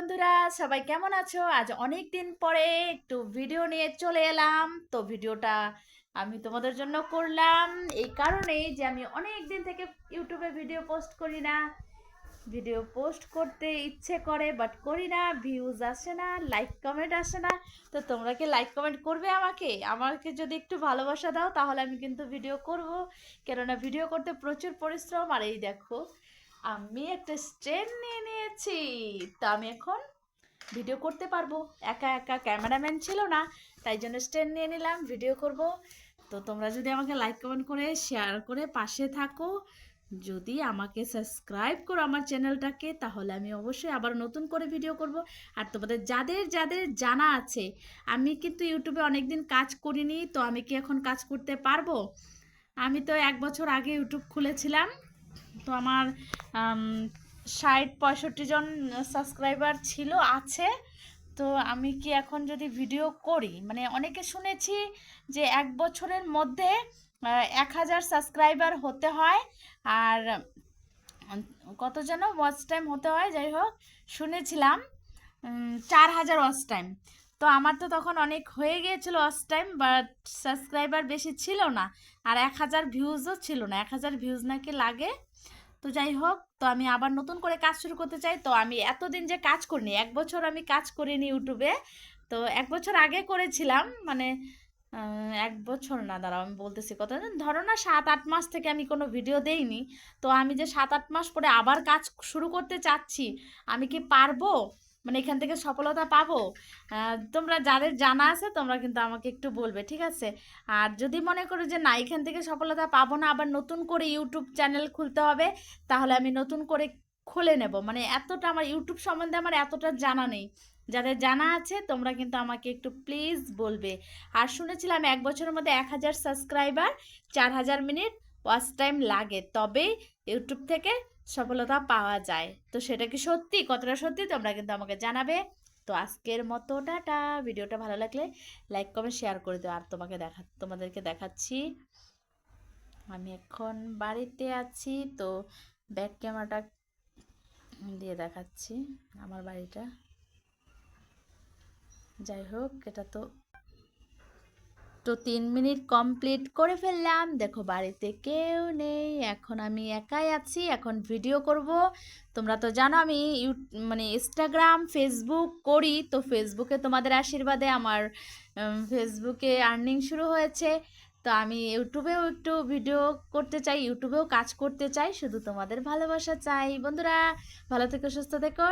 বন্ধুরা, সবাই কেমন আছো? আজ অনেক দিন পরে একটু ভিডিও নিয়ে চলে এলাম। তো ভিডিওটা আমি তোমাদের জন্য করলাম এই কারণেই যে আমি অনেক দিন থেকে ইউটিউবে ভিডিও পোস্ট করি না। ভিডিও পোস্ট করতে ইচ্ছে করে বাট করি না, ভিউজ আসে না, লাইক কমেন্ট আসে না। তো তোমরা কি লাইক কমেন্ট করবে আমাকে? আমাকে যদি একটু ভালোবাসা দাও তাহলে আমি কিন্তু ভিডিও করব, কেননা ভিডিও করতে প্রচুর পরিশ্রম। আর এই দেখো, আমি একটা স্ট্যান্ড নিয়ে নিয়েছি। তো আমি এখন ভিডিও করতে পারবো। একা একা ক্যামেরাম্যান ছিল না, তাই জন্য স্ট্যান্ড নিয়ে নিলাম, ভিডিও করব। তো তোমরা যদি আমাকে লাইক কমেন্ট করে শেয়ার করে পাশে থাকো, যদি আমাকে সাবস্ক্রাইব করো আমার চ্যানেলটাকে, তাহলে আমি অবশ্যই আবার নতুন করে ভিডিও করব। আর তোমাদের যাদের যাদের জানা আছে, আমি কিন্তু ইউটিউবে অনেকদিন কাজ করিনি, তো আমি কি এখন কাজ করতে পারবো? আমি তো 1 বছর আগে ইউটিউব খুলেছিলাম। তো আমার 60-65 জন সাবস্ক্রাইবার ছিল, আছে। তো আমি কি এখন যদি ভিডিও করি, মানে অনেকে শুনেছি যে 1 বছরের মধ্যে 1000 সাবস্ক্রাইবার হতে হয়, আর কত যেন ওয়াচ টাইম হতে হয়, যাই হোক শুনেছিলাম 4000 ওয়াচ টাইম। তো আমার তো তখন অনেক হয়ে গিয়েছিল ওয়াচ টাইম, বাট সাবস্ক্রাইবার বেশি ছিল না, আর 1000 ভিউজও ছিল না। 1000 ভিউজ নাকি লাগে। তো যাই হোক, তো আমি আবার নতুন করে কাজ শুরু করতে চাই। তো আমি এতদিন যে কাজ করিনি, 1 বছর আমি কাজ করিনি ইউটিউবে। তো 1 বছর আগে করেছিলাম, মানে 1 বছর না, দাঁড়াও আমি বলতেছি কত, ধরো না 7-8 মাস থেকে আমি কোনো ভিডিও দেইনি। তো আমি যে 7-8 মাস পরে আবার কাজ শুরু করতে চাচ্ছি, আমি কি পারবো? মানে এখান থেকে সফলতা পাবো? তোমরা যাদের জানা আছে তোমরা কিন্তু আমাকে একটু বলবে, ঠিক আছে? আর যদি মনে করো যে না, এখান থেকে সফলতা পাবো না, আবার নতুন করে ইউটিউব চ্যানেল খুলতে হবে, তাহলে আমি নতুন করে খুলে নেব। মানে এতটা আমার ইউটিউব সম্বন্ধে আমার এতটা জানা নেই। যাদের জানা আছে তোমরা কিন্তু আমাকে একটু প্লিজ বলবে। আর শুনেছিলাম 1 বছরের মধ্যে 1000 সাবস্ক্রাইবার, 4000 মিনিট ওয়াচ টাইম লাগে, তবে ইউটিউব থেকে সফলতা পাওয়া যায়। তো সেটা কি সত্যি? কতটা সত্যি তোমরা কিন্তু আমাকে জানাবে। তো আজকের মতো টাটা। ভিডিওটা ভালো লাগলে লাইক কমেন্ট শেয়ার করে দিও। আর তোমাদেরকে দেখাচ্ছি, আমি এখন বাড়িতে আছি। তো ব্যাক ক্যামেরাটা দিয়ে দেখাচ্ছি আমার বাড়িটা। যাই হোক, এটা তো 3 মিনিট কমপ্লিট করে ফেললাম। দেখো বাড়িতে কেউ নেই, এখন আমি একাই আছি, এখন ভিডিও করব। তোমরা তো জানো আমি মানে ইনস্টাগ্রাম ফেসবুক করি। তো ফেসবুকে তোমাদের আশীর্বাদে আমার ফেসবুকে আর্নিং শুরু হয়েছে। তো আমি ইউটিউবেও একটু ভিডিও করতে চাই, ইউটিউবেও কাজ করতে চাই, শুধু তোমাদের ভালোবাসা চাই। বন্ধুরা, ভালো থেকো, সুস্থ থেকো।